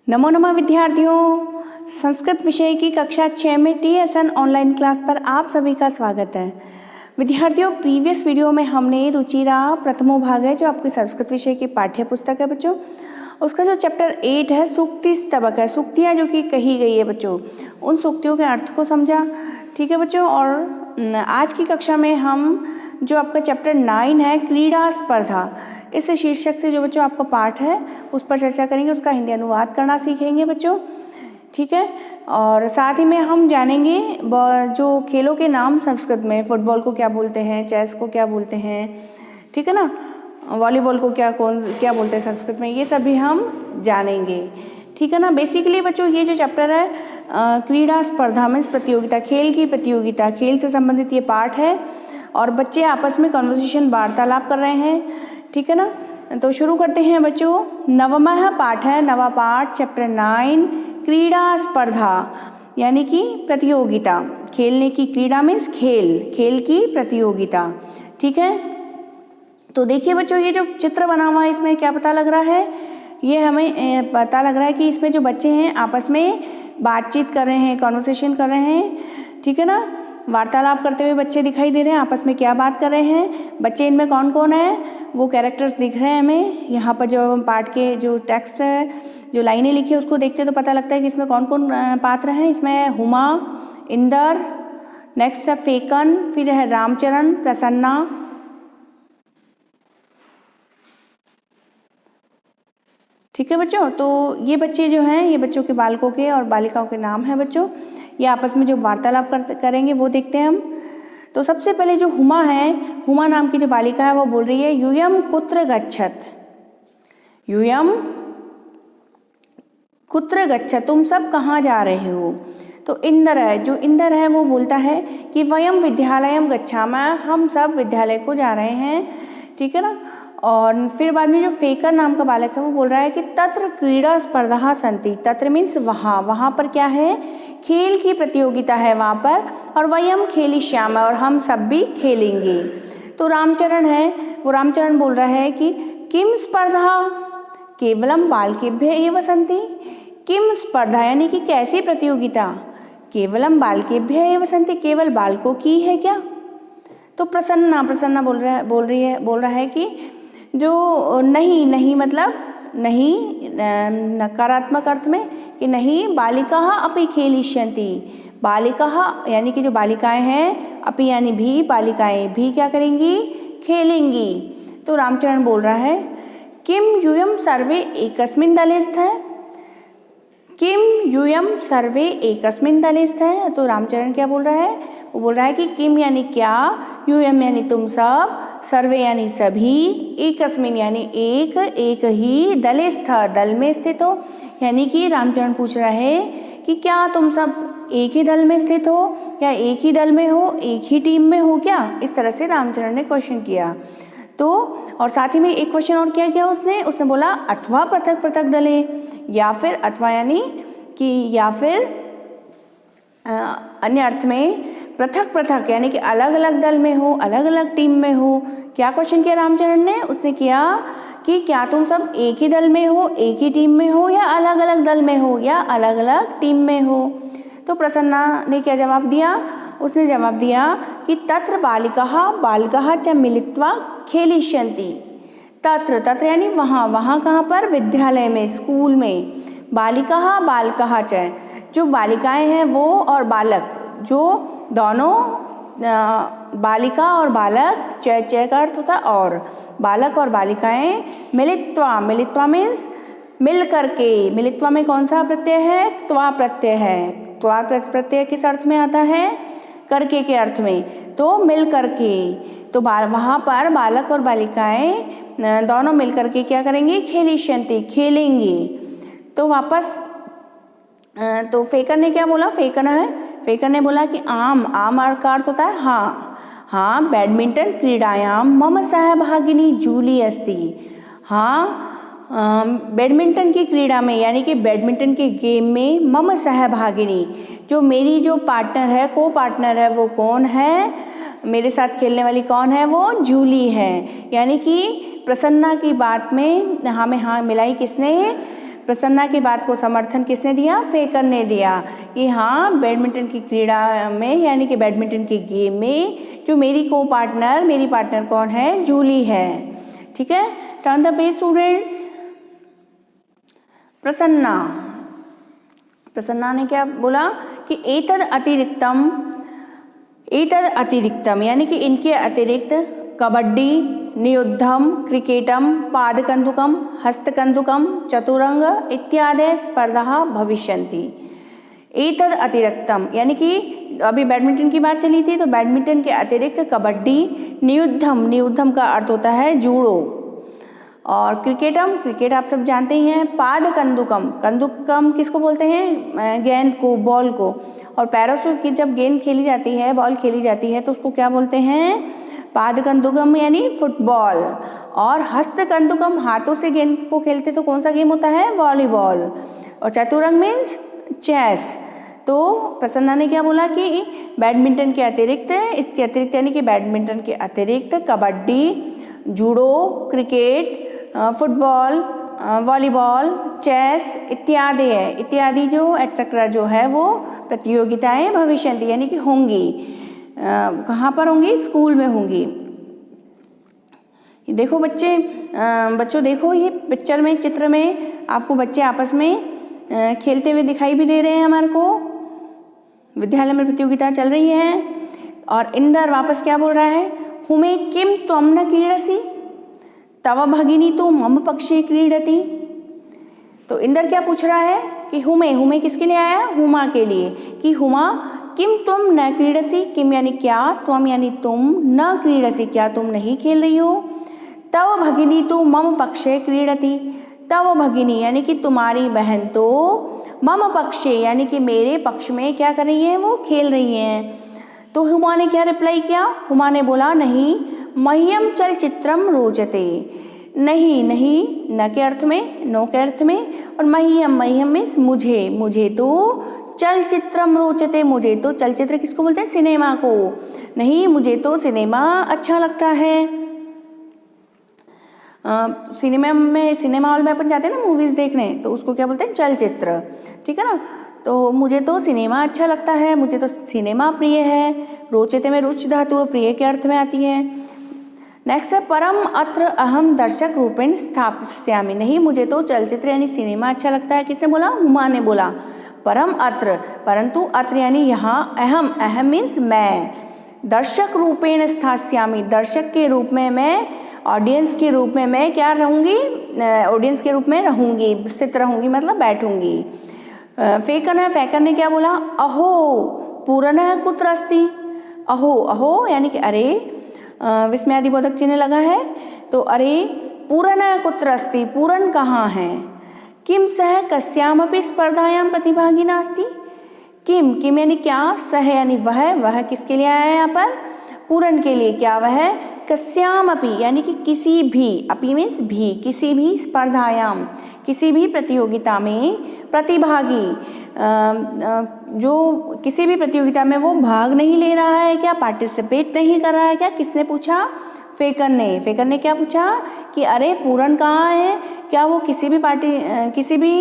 नमो नमः विद्यार्थियों, संस्कृत विषय की कक्षा 6 में TSN ऑनलाइन क्लास पर आप सभी का स्वागत है। विद्यार्थियों, प्रीवियस वीडियो में हमने रुचिरा प्रथमो भाग है जो आपके संस्कृत विषय की पाठ्य पुस्तक है बच्चों, उसका जो चैप्टर 8 है सूक्ति स्तबक है, सूक्तियाँ जो कि कही गई है बच्चों, उन सूक्तियों के अर्थ को समझा। ठीक है बच्चों, और आज की कक्षा में हम जो आपका चैप्टर 9 है क्रीड़ा स्पर्धा, इस शीर्षक से जो बच्चों आपका पाठ है उस पर चर्चा करेंगे, उसका हिंदी अनुवाद करना सीखेंगे बच्चों। ठीक है, और साथ ही में हम जानेंगे जो खेलों के नाम संस्कृत में, फुटबॉल को क्या बोलते हैं, चेस को क्या बोलते हैं, ठीक है ना, वॉलीबॉल को क्या बोलते हैं संस्कृत में, ये सभी हम जानेंगे। ठीक है ना। बेसिकली बच्चों ये जो चैप्टर है क्रीड़ा स्पर्धा में प्रतियोगिता, खेल की प्रतियोगिता, खेल से संबंधित ये पाठ है और बच्चे आपस में कन्वर्सेशन वार्तालाप कर रहे हैं। ठीक है ना, तो शुरू करते हैं बच्चों। नवमः पाठ है, नवा पाठ चैप्टर 9 क्रीड़ा स्पर्धा यानी कि प्रतियोगिता, खेलने की, क्रीड़ा मीन्स खेल की प्रतियोगिता। ठीक है, तो देखिए बच्चों ये जो चित्र बना हुआ है इसमें क्या पता लग रहा है, ये हमें पता लग रहा है कि इसमें जो बच्चे हैं आपस में बातचीत कर रहे हैं, कॉन्वर्सेशन कर रहे हैं। ठीक है ना, वार्तालाप करते हुए बच्चे दिखाई दे रहे हैं, आपस में क्या बात कर रहे हैं। बच्चे इनमें कौन कौन है वो कैरेक्टर्स दिख रहे हैं हमें। यहाँ पर जो पाठ के जो टेक्स्ट है, जो लाइनें लिखी है उसको देखते तो पता लगता है कि इसमें कौन कौन पात्र हैं। इसमें हुमा, इंदर, नेक्स्ट है फेकन, फिर है रामचरण, प्रसन्ना। ठीक है बच्चों, तो ये बच्चे जो हैं ये बच्चों के, बालकों के और बालिकाओं के नाम हैं बच्चों। ये आपस में जो वार्तालाप करेंगे वो देखते हैं हम। तो सबसे पहले जो हुमा है, हुमा नाम की जो बालिका है वो बोल रही है यूयम कुत्र गच्छत, यूयम कुत्र गच्छत, तुम सब कहाँ जा रहे हो। तो इंदर है, जो इंदर है वो बोलता है कि वयम विद्यालयम गच्छामः, हम सब विद्यालय को जा रहे हैं। ठीक है ना, और फिर बाद में जो फेकर नाम का बालक है वो बोल रहा है कि तत्र क्रीड़ा स्पर्धा सन्ति, तत्र मीन्स वहाँ पर क्या है, खेल की प्रतियोगिता है वहाँ पर, और वयम खेलिष्यामः, और हम सब भी खेलेंगे। तो रामचरण है, वो रामचरण बोल रहा है कि किम स्पर्धा केवलम बालकेभ्यः एव सन्ति, किम स्पर्धा यानी कि कैसी प्रतियोगिता, केवलम बालकेभ्यः एव सन्ति, केवल बालकों की है क्या। तो प्रसन्ना बोल रहा है कि जो नहीं मतलब नहीं, नकारात्मक अर्थ में कि नहीं, बालिकाः अपि खेलिष्यन्ति, बालिकाः यानी कि जो बालिकाएं हैं, अपि यानी भी, बालिकाएं भी क्या करेंगी, खेलेंगी। तो रामचरण बोल रहा है किम यूयम सर्वे एकस्मिन् दले स्तः, किम यूयम सर्वे एकस्मिन् दले स्तः। तो रामचरण क्या बोल रहा है, वो बोल रहा है कि किम यानी क्या, यूयम यानी तुम सब, सर्वे यानी सभी, एकस्मिन् यानी एक ही, दले स्थ दल में स्थित हो, यानी कि रामचरण पूछ रहा है कि क्या तुम सब एक ही दल में स्थित हो, या एक ही दल में हो, एक ही टीम में हो क्या, इस तरह से रामचरण ने क्वेश्चन किया। तो और साथ ही में एक क्वेश्चन और किया गया उसने बोला अथवा पृथक पृथक दले, या फिर अथवा यानी कि या फिर अन्य अर्थ में पृथक पृथक यानी कि अलग अलग दल में हो, अलग अलग टीम में हो। क्या क्वेश्चन किया रामचरण ने, उसने किया कि क्या तुम सब एक ही दल में हो, एक ही टीम में हो, या अलग अलग दल में हो, या अलग अलग टीम में हो। तो प्रसन्ना ने क्या जवाब दिया, उसने जवाब दिया कि तत्र बालिकाः च मिलित्वा खेलिष्यन्ति, तत्र यानी वहाँ कहाँ पर, विद्यालय में, स्कूल में, बालिकाः च, जो बालिकाएं हैं वो और बालक, जो दोनों, बालिका और बालक, च का अर्थ होता है और, बालक और बालिकाएं मिलित्वा मीन्स मिल करके, मिलित्वा में कौन सा प्रत्यय है, त्वा प्रत्यय है। त्वा प्रत्यय किस अर्थ में आता है, करके के अर्थ में, तो मिल करके। तो वहाँ पर बालक और बालिकाएं दोनों मिल करके क्या करेंगे, खेलिष्यन्ति, खेलेंगे। तो वापस तो फेकर ने क्या बोला, फेकर ने बोला कि आम का अर्थ होता है हाँ, बैडमिंटन क्रीड़ायां मम सहभागिनी जूली अस्ति, हाँ बैडमिंटन की क्रीड़ा में यानी कि बैडमिंटन के गेम में मम सहभागिनी, जो मेरी जो पार्टनर है, को पार्टनर है, वो कौन है, मेरे साथ खेलने वाली कौन है, वो जूली है। यानी कि प्रसन्ना की बात में हमें हाँ मिलाई किसने, प्रसन्ना की बात को समर्थन किसने दिया? फेकर ने दिया कि हाँ, बैडमिंटन की क्रीड़ा में यानी कि बैडमिंटन के गेम में जो मेरी पार्टनर कौन है? जूली है। ठीक है, turn the page students. Prasanna ने क्या बोला कि एतद अतिरिक्तम यानी कि इनके अतिरिक्त कबड्डी, नियुद्धम, क्रिकेटम, पादकंदुकम, हस्तकंदुकम, चतुरंग इत्यादि स्पर्धा भविष्यन्ति। एतद अतिरिक्तम यानी कि अभी बैडमिंटन की बात चली थी, तो बैडमिंटन के अतिरिक्त कबड्डी, नियुद्धम का अर्थ होता है जूडो, और क्रिकेट आप सब जानते ही हैं। कंदुकम किसको बोलते हैं? गेंद को, बॉल को, और पैरों से जब गेंद खेली जाती है, बॉल खेली जाती है, तो उसको क्या बोलते हैं? पादकंदुकम यानी फुटबॉल। और हस्तकंदुकम, हाथों से गेंद को खेलते तो कौन सा गेम होता है? वॉलीबॉल। और चतुरंग मीन्स चेस। तो प्रसन्ना ने क्या बोला कि बैडमिंटन के अतिरिक्त, इसके अतिरिक्त यानी कि बैडमिंटन के अतिरिक्त kabaddi, judo, cricket, football, volleyball, chess इत्यादि जो एटसेट्रा जो है वो प्रतियोगिताएं भविष्यन्ति यानी कि होंगी। कहाँ पर होंगी? स्कूल में होंगी। देखो बच्चों देखो, ये पिक्चर में, चित्र में आपको बच्चे आपस में खेलते हुए दिखाई भी दे रहे हैं। हमारे को विद्यालय में प्रतियोगिता चल रही है और इंदर वापस क्या बोल रहा है? हुमे किम त्वम न क्रीडसि तव भगिनी तु मम पक्षे क्रीडति। तो इंदर क्या पूछ रहा है कि हुमे किसके लिए आया? हुमा के लिए, कि हुमा किम तुम न क्रीडसि, किम यानी क्या, त्वम यानी तुम, न क्रीडसि क्या तुम नहीं खेल रही हो, तव भगिनी तु मम पक्षे क्रीडति, तव भगिनी यानी कि तुम्हारी बहन तो मम पक्षे यानी कि मेरे पक्ष में क्या कर रही है? वो खेल रही हैं। तो हुमा ने क्या रिप्लाई किया? हुमा ने बोला नहीं, मह्यम चलचित्रम रोचते। नहीं, न के अर्थ में, नो के अर्थ में, और मह्यम मीन्स मुझे तो चलचित्रम रोचते, मुझे तो चलचित्र किसको बोलते हैं? सिनेमा को। नहीं, मुझे तो सिनेमा अच्छा लगता है। सिनेमा हॉल में अपन जाते हैं ना मूवीज़ देखने, तो उसको क्या बोलते हैं? चलचित्र। ठीक है ना, तो मुझे तो सिनेमा अच्छा लगता है, मुझे तो सिनेमा प्रिय है। रोचते में रुच धातु प्रिय के अर्थ में आती है। नेक्स्ट है परम अत्र अहम दर्शक रूपेण स्थापयामि। नहीं, मुझे तो चलचित्र यानी सिनेमा अच्छा लगता है। किसने बोला? हुमा ने बोला। परम अत्र, परंतु अत्र यानी यहाँ, अहम मीन्स मैं, दर्शक रूपेण स्थास्यामि, दर्शक के रूप में मैं, ऑडियंस के रूप में मैं क्या रहूँगी? ऑडियंस के रूप में रहूँगी, स्थित रहूँगी मतलब बैठूँगी। फेकर ने क्या बोला? अहो पूरनः कुत्र अस्ति। अहो यानी कि अरे, विस्मयादिबोधक चिन्ह लगा है, तो अरे पूरनः कुत्र अस्ति, पूरन कहाँ है? किम सह कस्यामपि स्पर्धायां प्रतिभागी नास्ति। किम यानी क्या, सह यानी वह किसके लिए आया है यहाँ पर? पूरन के लिए। क्या वह? कस्यामपि यानी कि किसी भी, अपि मीन्स भी, किसी भी स्पर्धायाम, किसी भी प्रतियोगिता में प्रतिभागी, जो किसी भी प्रतियोगिता में वो भाग नहीं ले रहा है क्या? पार्टिसिपेट नहीं कर रहा है क्या? किसने पूछा? फेकर ने क्या पूछा कि अरे पूरन कहाँ है? क्या वो किसी भी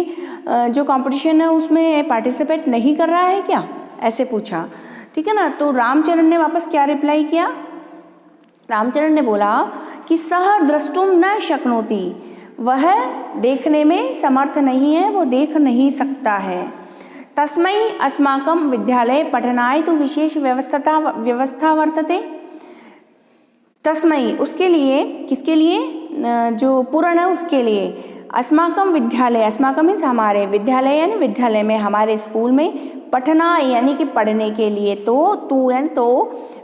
जो कंपटीशन है उसमें पार्टिसिपेट नहीं कर रहा है क्या? ऐसे पूछा। ठीक है ना, तो रामचरण ने वापस क्या रिप्लाई किया? रामचरण ने बोला कि सह द्रष्टुम न शक्नोति, वह देखने में समर्थ नहीं है, वो देख नहीं सकता है। तस्मै अस्माकं विद्यालये पठनाय तो विशेष व्यवस्था वर्तते। तस्मै उसके लिए, किसके लिए? जो पूर्ण है उसके लिए। अस्माकं विद्यालय, अस्माकं मीन्स हमारे, विद्यालय यानी विद्यालय में, हमारे स्कूल में, पठनाय यानी कि पढ़ने के लिए, तो यानी तो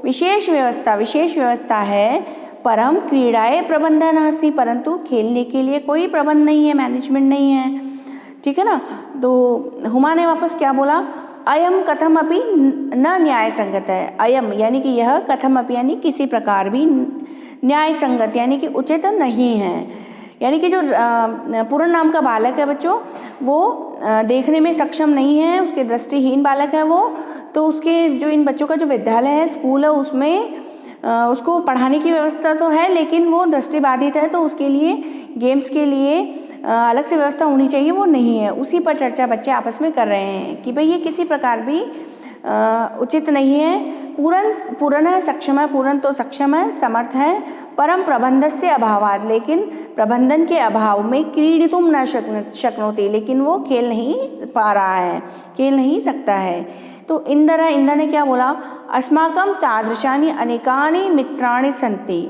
विशेष व्यवस्था है। परम क्रीड़ाए प्रबंधन नास्ति, परंतु खेलने के लिए कोई प्रबंध नहीं है, मैनेजमेंट नहीं है। ठीक है ना, तो हुमा ने वापस क्या बोला? अयम कथम अपि न न्याय संगत है। अयम यानी कि यह, कथम अपि यानी किसी प्रकार भी, न्याय संगत यानी कि उचित नहीं है। यानी कि जो पूर्ण नाम का बालक है बच्चों, वो देखने में सक्षम नहीं है, उसके दृष्टिहीन बालक है वो, तो उसके जो इन बच्चों का जो विद्यालय है, स्कूल है, उसमें उसको पढ़ाने की व्यवस्था तो है, लेकिन वो दृष्टिबाधित है, तो उसके लिए गेम्स के लिए अलग से व्यवस्था होनी चाहिए, वो नहीं है। उसी पर चर्चा बच्चे आपस में कर रहे हैं कि भाई ये किसी प्रकार भी उचित नहीं है। पूर्ण है, सक्षम है, पूर्ण तो सक्षम है, समर्थ है, परम प्रबंधस्य अभावात्, लेकिन प्रबंधन के अभाव में क्रीडितुं न शक्नोति, लेकिन वो खेल नहीं पा रहा है, खेल नहीं सकता है। तो इंद्र ने क्या बोला, अस्माकं तादृशानि अनेकानि मित्राणि सन्ति।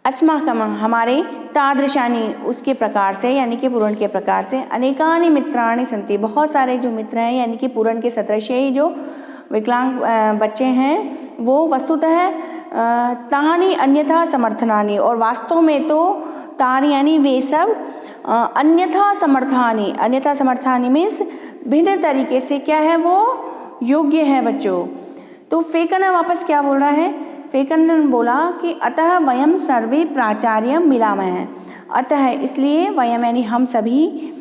अस्माकं हमारे, तादृशानि उसके प्रकार से, यानी कि पूर्ण के प्रकार से, अनेकानि मित्राणि सन्ति बहुत सारे जो मित्र हैं, यानी कि पूर्ण के सदृश ही जो विकलांग बच्चे हैं, वो वस्तुतः तानि अन्यथा समर्थनानि, और वास्तव में तो तानि यानी वे सब, अन्यथा समर्थानि मीन्स भिन्न तरीके से क्या है, वो योग्य है बच्चों। तो फेकन वापस क्या बोल रहा है, फेकन ने बोला कि अतः वयम सर्वे प्राचार्य मिलामः, अतः इसलिए वयम यानी हम सभी,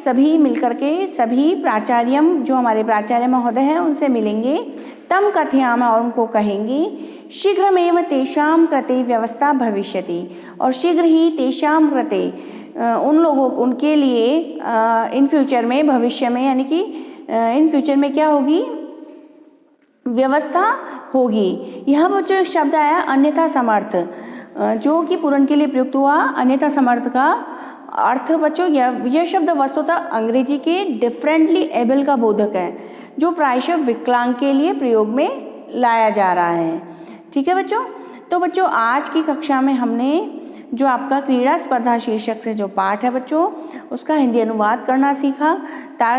सभी मिलकर के सभी प्राचार्यम जो हमारे प्राचार्य महोदय हैं उनसे मिलेंगे। तम कथयाम और उनको कहेंगे, शीघ्रमेव तेषां कृते व्यवस्था भविष्यति, और शीघ्र ही तेषां कृते उन लोगों, उनके लिए इन फ्यूचर में, भविष्य में, यानी कि इन फ्यूचर में क्या होगी, व्यवस्था होगी। यहाँ पर जो शब्द आया अन्यथा समर्थ, जो कि पूर्ण के लिए प्रयुक्त हुआ, अन्यथा समर्थ का अर्थ बच्चों, यह शब्द वस्तुतः अंग्रेजी के डिफरेंटली एबल का बोधक है, जो प्रायशः विकलांग के लिए प्रयोग में लाया जा रहा है। ठीक है बच्चों। तो बच्चों आज की कक्षा में हमने जो आपका क्रीड़ा स्पर्धा शीर्षक से जो पाठ है बच्चों, उसका हिंदी अनुवाद करना सीखा।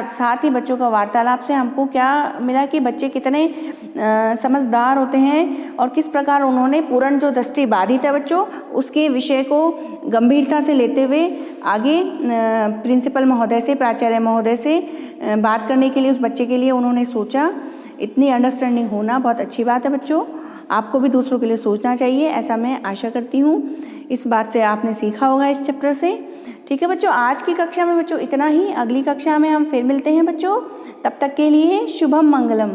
साथ ही बच्चों का वार्तालाप से हमको क्या मिला कि बच्चे कितने समझदार होते हैं और किस प्रकार उन्होंने पूर्ण जो दृष्टि बाधित है बच्चों, उसके विषय को गंभीरता से लेते हुए आगे प्रिंसिपल महोदय से, प्राचार्य महोदय से बात करने के लिए उस बच्चे के लिए उन्होंने सोचा। इतनी अंडरस्टैंडिंग होना बहुत अच्छी बात है बच्चों। आपको भी दूसरों के लिए सोचना चाहिए, ऐसा मैं आशा करती हूँ। इस बात से आपने सीखा होगा इस चैप्टर से। ठीक है बच्चों, आज की कक्षा में बच्चों इतना ही। अगली कक्षा में हम फिर मिलते हैं बच्चों, तब तक के लिए शुभम मंगलम।